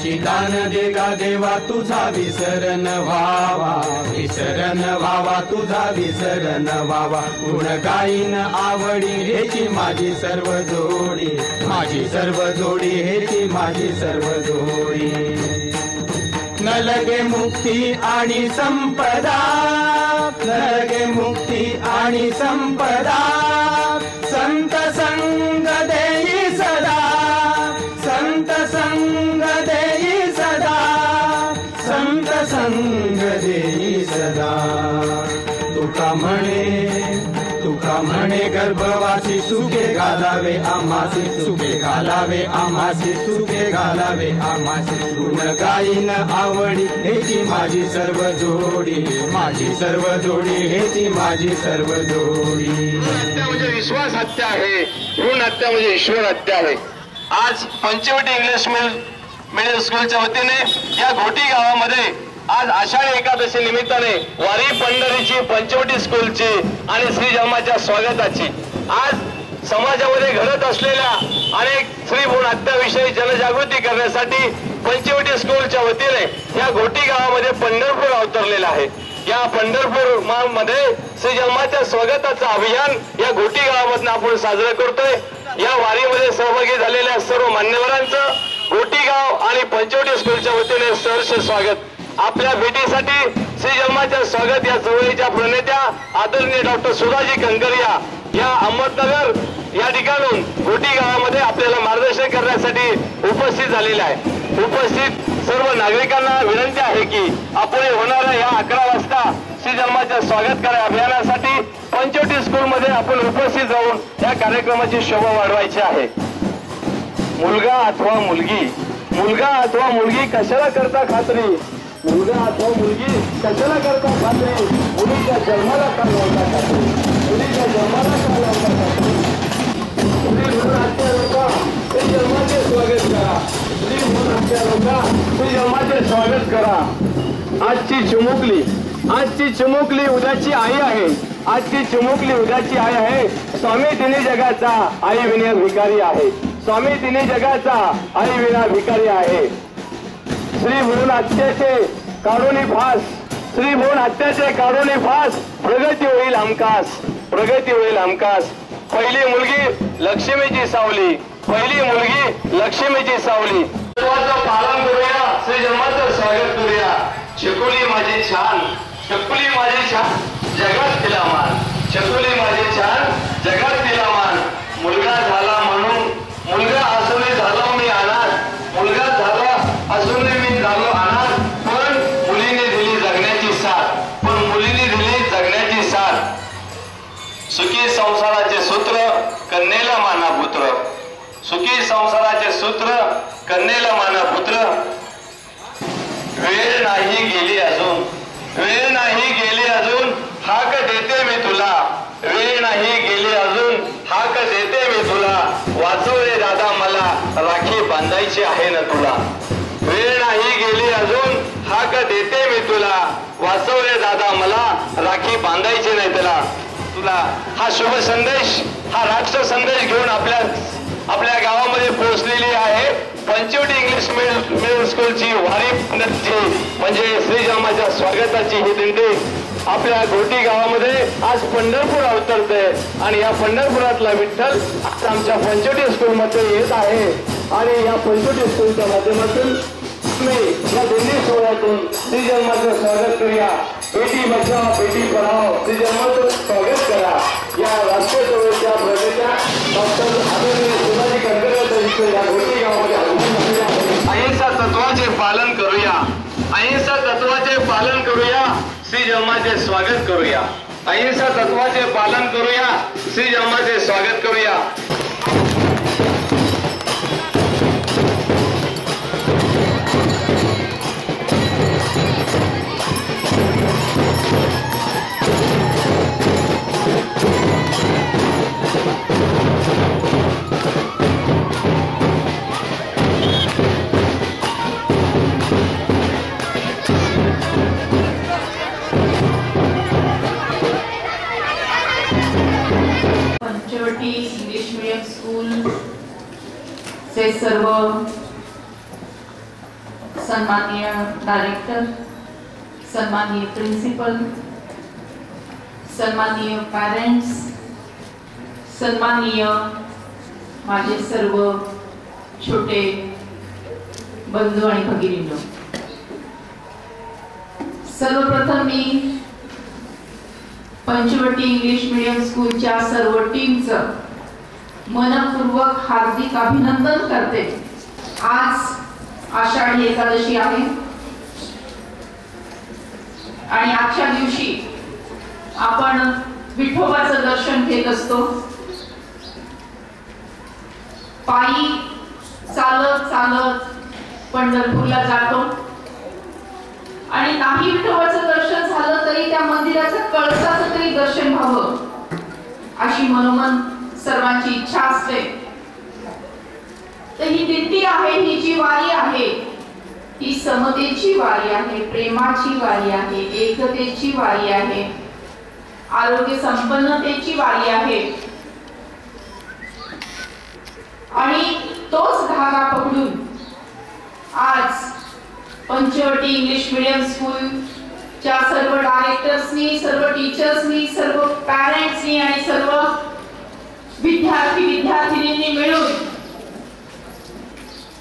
आमची दान दे गा देवा तुझा विसरण व्हावा, विसरण व्हावा तुझा विसरण व्हावा। गुण गाईन आवडी हेची माझी सर्व जोडी, माझी सर्व जोडी हेची माझी सर्व जोडी। न लगे मुक्ती आणि संपदा, न लगे मुक्ती आणि संपदा, संत संग देई सदा, संत संग देई सदा, संत संग देई सदा। तुका म्हणे गर्भवासी सुखे घालावे आम्हासी, सुखे घालावे आम्हासी, सुखे घालावे आम्हासी। गुण गाईन आवडी हेची माझी सर्व जोडी, माझी सर्व जोडी हेची माझी सर्व जोडी। हत्या म्हणजे विश्वास हत्या आहे, भ्रूण हत्या म्हणजे ईश्वर हत्या आहे। आज पंचवटी इंग्लिश मिडियम स्कूलच्या वतीने या घोटी गावामध्ये आज आषाढी एकादशी निमित्ताने वारी पंढरीची, पंचवटी स्कूलची आणि श्री जन्माच्या स्वागताची आज समाजामध्ये घडत असलेल्या अनेक स्त्री भ्रूण हत्याविषयी जनजागृती करण्यासाठी पंचवटी स्कूलच्या वतीने या घोटी गावामध्ये पंढरपूर अवतरलेला आहे। या पंढरपूर मध्ये श्री जन्माच्या स्वागताचं अभियान या घोटी गावामधून आपण साजरं करतोय। या वारीमध्ये सहभागी झालेल्या सर्व मान्यवरांचं घोटी गाव आणि पंचवटी स्कूलच्या वतीने सहर्ष स्वागत। आपल्या भेटीसाठी श्री जन्माच्या स्वागत या चळवळीच्या प्रणेत्या आदरणीय डॉक्टर सुधाजी कंकरिया या अहमदनगर या ठिकाणून घोटी गावामध्ये आपल्याला मार्गदर्शन करण्यासाठी उपस्थित झालेले आहे। उपस्थित सर्व नागरिकांना विनंती आहे की आपण होणाऱ्या या 11 वाजता श्री जन्माच्या स्वागत कार्य अभियानासाठी पंचवटी स्कूल मध्ये आपण उपस्थित राहून या कार्यक्रमाची शोभा वाढवायची आहे। मुलगा अथवा मुलगी, मुलगा अथवा मुलगी कशाला करता खात्री, मुलगा अथवा मुलगी कशाला करता खात्री, मुलीच्या जन्माला का लावता खात्री, मुलीच्या जन्माला का लावता खात्री। श्री भ्रूण हत्या रोका, श्री जन्माचे स्वागत करा, श्री भ्रूण हत्या रोका, श्री जन्माचे स्वागत करा। आजची चिमुकली, आजची चिमुकली उद्याची आई आहे, आजची चिमुकली उद्याची आई आहे। स्वामी तिन्ही जगाचा आई विना भिकारी आहे, स्वामी तिन्ही जगाचा आई विना भिकारी आहे। श्री भ्रूण हत्याचे काढून फास, श्री भ्रूण हत्याचे काढून फास, प्रगती होईल हमखास, प्रगती होईल हमखास। पहिली मुलगी लक्ष्मीची सावली, पहिली मुलगी लक्ष्मीची सावली। पालन करूया, श्री जन्माचं स्वागत करूया। चकुली माझी छान, चकुली माझी छान, जगात तिला मान, चकुली माझी छान, जगात तिला मान। मुलगा झाला म्हणून, मुलगा असून झालो मी अनाथ, मुलगा झाला असून मी झालो अनाथ, पण मुलीने दिली जगण्याची साथ, पण मुलीने दिली जगण्याची साथ। सुखी संसाराचे सूत्र कन्येला माना पुत्र, सुखी संसाराचे सूत्र कन्येला माना पुत्र। वेळ नाही गेली अजून, वेळ नाही गेली अजून, हाक देते मी तुला, वेळ नाही गेली अजून, हाक देते मी तुला। वाचव रे दादा मला, राखी बांधायची आहे ना तुला, वेळ नाही गेली अजून, हाक देते मी तुला। वाचव रे दादा मला, राखी बांधायची नाही तुला। हा शुभ संदेश, हा राष्ट्र संदेश घेऊन आपल्या गावामध्ये पोहोचलेली आहे पंचवटी इंग्लिश मिडियम स्कूलची वारी म्हणजे श्री जन्माच्या स्वागताची ही दिंडी आपल्या घोटी गावामध्ये आज पंढरपूर अवतरते आणि या पंढरपुरातला विठ्ठल आमच्या पंचवटी स्कूलमध्ये येत आहे आणि या पंचवटी स्कूलच्या माध्यमातून या दिंडी सोहळ्यातून श्री जन्माचं स्वागत करूया। बेटी बचाओ बेटी पढाओ, श्री जन्माचं स्वागत करा। या राष्ट्रीय चळवळीच्या प्रगतीच्या डॉक्टर आदरणीय सुधाजी कंकरिया या घोटी गावामध्ये अहिंसा तत्वाचे पालन करूया, अहिंसा तत्वाचे पालन करूया, श्री जन्माचे स्वागत करूया, अहिंसा तत्वाचे पालन करूया, श्री जन्माचे स्वागत करूया। पंचवटी इंग्लिश मीडियम स्कूल से सर्व सन्माननीय डायरेक्टर, सन्माननीय प्रिन्सिपल, सन्माननीय पॅरेंट्स, सन्माननीय माझे सर्व छोटे बंधू आणि भगिनींनो, सर्वप्रथम मी पंचवटी इंग्लिश मीडियम स्कूलच्या सर्व टीमचं मनपूर्वक हार्दिक अभिनंदन करते। आज आषाढी एकादशी आहे आणि आजच्या दिवशी आपण विठोबाचं दर्शन घेत असतो। पायी चालत चालत पंढरपूरला जातो आणि नाही विठोबाचं दर्शन झालं तरी त्या मंदिराचं कळसाचं तरी दर्शन व्हावं अशी मनोमन सर्वांची इच्छा असते। तर ही दिंडी आहे, ही जी वारी आहे ही समतेची वारी आहे, प्रेमाची वारी आहे, एकतेची वारी आहे, आरोग्य संपन्नतेची वारी आहे आणि तोच धागा पकडून आज पंचवटी इंग्लिश मीडियम स्कूलच्या सर्व डायरेक्टर्सनी, सर्व टीचर्सनी, सर्व पॅरेंट्सनी आणि सर्व विद्यार्थी विद्यार्थिनींनी मिळून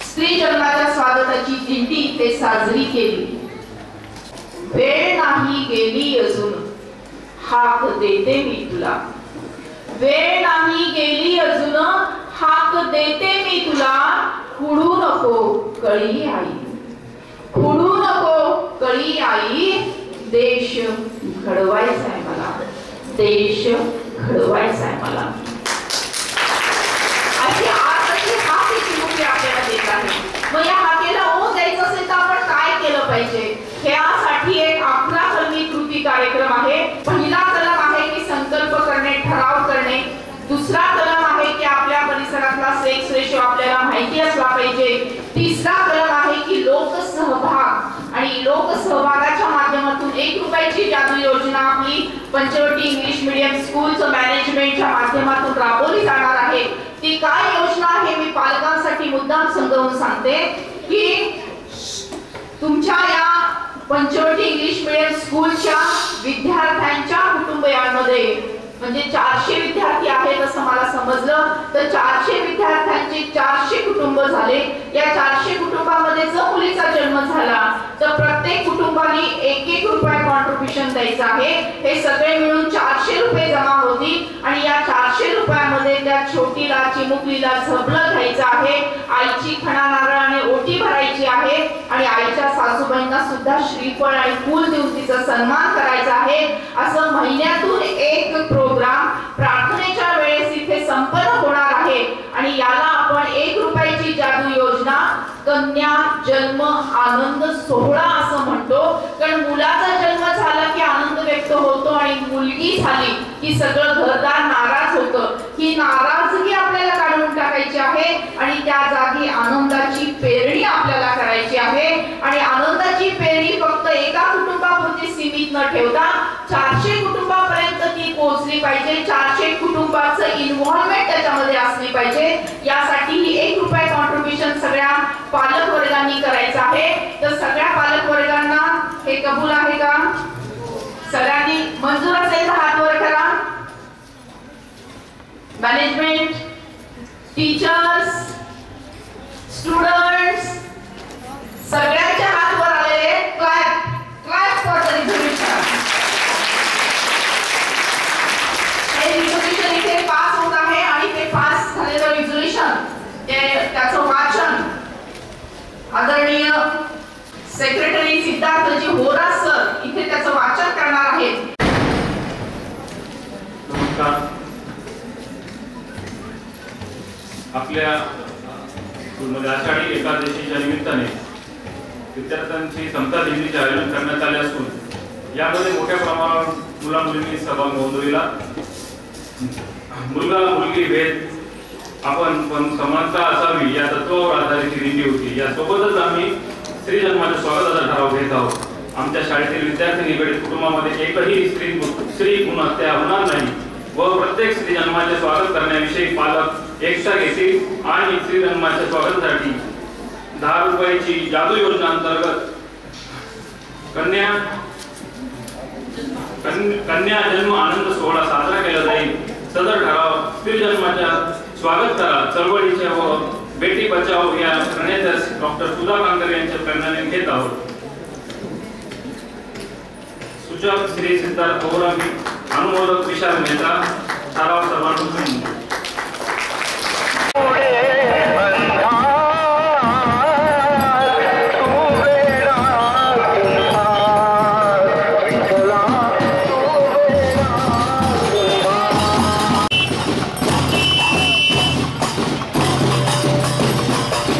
स्त्री जन्माच्या स्वागताची दिंडी ते साजरी केली। वेळ नाही गेली अजून, हाक देते मी तुला, वेळ नाही गेली अजून, हाक देते मी तुला, कुडू नको कळी आई, कुडू नको कळी आई, देश घडवायचा आहे मला, देश घडवायचा आहे मला। अशी आजची हाकेची मुक्ती आपल्याला देत आहे। मग या हाकेला ओ द्यायचं असेल तर आपण काय केलं पाहिजे, यासाठी एक आपला कलमी कृती कार्यक्रम आहे। पहिला कलम आहे की संकल्प करणे, ठराव करणे। दुसरा कलम आहे की आपल्या परिसरातला सेक्स रेशो आपल्याला माहिती असला पाहिजे। तिसरा कलम आहे की लोकसहभाग आणि लोकसहभागाच्या माध्यमातून 1 रुपयाची जादू योजना आपली पंचवटी इंग्लिश मीडियम स्कूलचं मॅनेजमेंटच्या माध्यमातून राबवली जाणार आहे। ती काय योजना आहे मी पालकांसाठी मुद्दाम समजावून सांगते की तुमच्या या पंचवटी इंग्लिश मीडियम स्कूलच्या विद्यार्थ्यांच्या कुटुंबियांमध्ये म्हणजे 400 विद्यार्थी आहेत असं मला समजलं, तर 400 विद्यार्थ्यांचे 400 कुटुंब झाले। या 400 कुटुंबामध्ये जर मुलीचा जन्म झाला तर प्रत्येक कुटुंबाने 1-1 रुपया कॉन्ट्रिब्युशन द्यायचं आहे। हे सगळे मिळून 400 रुपये जमा होतील आणि या 400 रुपयामध्ये त्या छोटीला चिमुकलीला झबलं घ्यायचं आहे, आईची खणा नारळाने ओटी भरायची आहे आणि आईच्या सासूबाईंना सुद्धा श्रीफळ आणि फूल देऊन तिचा सन्मान करायचा आहे। असं महिन्यातून एक प्रोग्राम प्रार्थनेच्या वेळेस इथे संपन्न होणार आहे आणि याला आपण 1 रुपयाची जादू योजना कन्या जन्म आनंद सोहळा असं म्हणतो। कारण मुलाचा जन्म झाला की आनंद व्यक्त होतो आणि मुलगी झाली की सगळं घरदार नाराज होतं। ही नाराजगी आपल्याला काढून टाकायची आहे आणि त्या जागी आनंदाची पेरणी आपल्याला करायची आहे आणि आनंदाची पेरणी फक्त एका कुटुंबापुरती सीमित न ठेवता 400 कुटुंबापर्यंत ती पोहोचली पाहिजे। 400 कुटुंबाचं इन्व्हॉल्वमेंट त्याच्यामध्ये असली पाहिजे। यासाठी ही 1 रुपया कॉन्ट्रिब्युशन सगळ्या पालक वर्गांनी करायचं आहे। तर सगळ्या पालक वर्गांना हे कबूल आहे का? सगळ्यांनी मंजूर असेल तर हात वर करा। मॅनेजमेंट, टीचर्स, स्टुडंट्स सगळ्यांचे हात वर आलेले। Clap clap for the resolution. हे रिझोल्यूशन इथे पास होत आहे आणि ते पास झालेलं रिझोल्यूशन त्याचं वाचन आदरणीय सेक्रेटरी सिद्धार्थजी होरा सर इथे त्याचं वाचन करणार आहेत। नमस्कार। आपल्या स्कूलमध्ये आषाढी एकादशीच्या निमित्ताने विद्यार्थ्यांची समता दिंडीचे आयोजन करण्यात आले असून यामध्ये मोठ्या प्रमाणावर मुला मुलींनी सहभाग नोंदविला। मुलगा मुलगी भेद आपण पण समानता असावी या तत्वावर आधारित दिंडी होती। यासोबतच आम्ही स्त्री जन्माच्या स्वागताचा ठराव घेत आहोत। आमच्या शाळेतील विद्यार्थी निगडित कुटुंबामध्ये एकही स्त्री भ्रूण हत्या होणार नाही व प्रत्येक स्त्री जन्माचे स्वागत करण्याविषयी पालक एकता घेतील आणि स्त्री जन्माच्या स्वागतासाठी 10 रुपयाची जादू योजना अंतर्गत कन्या जन्म आनंद सोहळा साजरा केला जाईल। सदर ठराव स्त्री जन्माच्या स्वागत करा चळवळीच्या व बेटी बचाओ या प्रणेते डॉक्टर सुधा कांकर यांच्या प्रेरणेने घेत आहोत। सूचक श्री सिद्धार्थ गौरवी, अनुमोदक विशाल मेहता। ठराव सर्वांनुमते